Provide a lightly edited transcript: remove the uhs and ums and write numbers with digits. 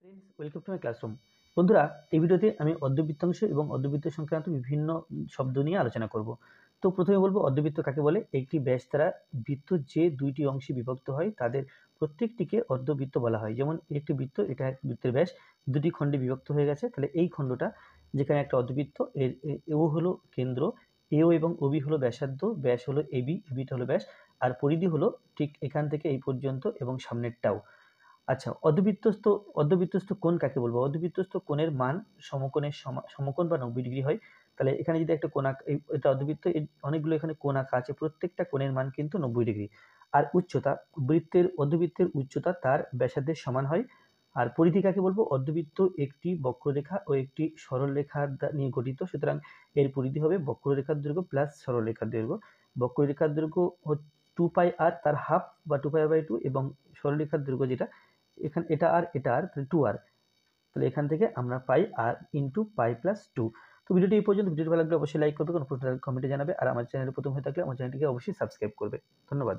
Friends, welcome to my classroom. বন্ধুরা, এই ভিডিওতে আমি অর্ধবৃত্তাংশ এবং অর্ধবৃত্ত সংক্রান্ত বিভিন্ন শব্দ নিয়ে আলোচনা করব। তো প্রথমে বলবো অর্ধবৃত্ত কাকে বলে। একটি ব্যাস দ্বারা বৃত্ত যে দুইটি অংশে বিভক্ত হয় তাদের প্রত্যেকটিকে অর্ধবৃত্ত বলা হয়। যেমন একটি বৃত্ত, এটা এক বৃত্তের ব্যাস দুটি খণ্ডে বিভক্ত হয়ে গেছে, তাহলে এই খণ্ডটা যেখানে একটা অর্ধবৃত্ত, এর ও হলো কেন্দ্র, এও এবং ওবি হলো ব্যাসার্ধ, ব্যাস হলো এবি, এবিটা হলো ব্যাস, আর পরিধি হলো ঠিক এখান থেকে এই পর্যন্ত এবং সামনেরটাও। আচ্ছা, অর্ধবৃত্তস্থ কোণ কাকে বলবো? অর্ধবৃত্তস্থ কোণের মান সমকোণের সমকোণ বা 90 ডিগ্রি হয়। তাহলে এখানে যদি একটা কোণ এটা অর্ধবৃত্ত, এর অনেকগুলো এখানে কোণ আঁকা আছে, প্রত্যেকটা কোণের মান কিন্তু 90 ডিগ্রি। আর উচ্চতা, অর্ধবৃত্তের উচ্চতা তার ব্যাসার্ধের সমান হয়। আর পরিধি কাকে বলবো? অর্ধবৃত্ত একটি বক্ররেখা ও একটি সরলরেখা নিয়ে গঠিত, সুতরাং এর পরিধি হবে বক্ররেখার দৈর্ঘ্য প্লাস সরলরেখার দৈর্ঘ্য। বক্ররেখার দৈর্ঘ্য 2πr, তার হাফ বা 2πr/2, এবং সরলরেখার দৈর্ঘ্য যেটা এখানে এটা আর তাহলে 2r। তাহলে এখান থেকে আমরা পাই r ইন্টু পাই প্লাস 2। তো ভিডিওটি এই পর্যন্ত। ভিডিওটি ভালো লাগলে অবশ্যই লাইক করবে, কোনো প্রশ্ন কমেন্টে জানাবে, আর আমার চ্যানেলে প্রথম হয়ে থাকলে আমার চ্যানেলটিকে অবশ্যই সাবস্ক্রাইব করবে। ধন্যবাদ।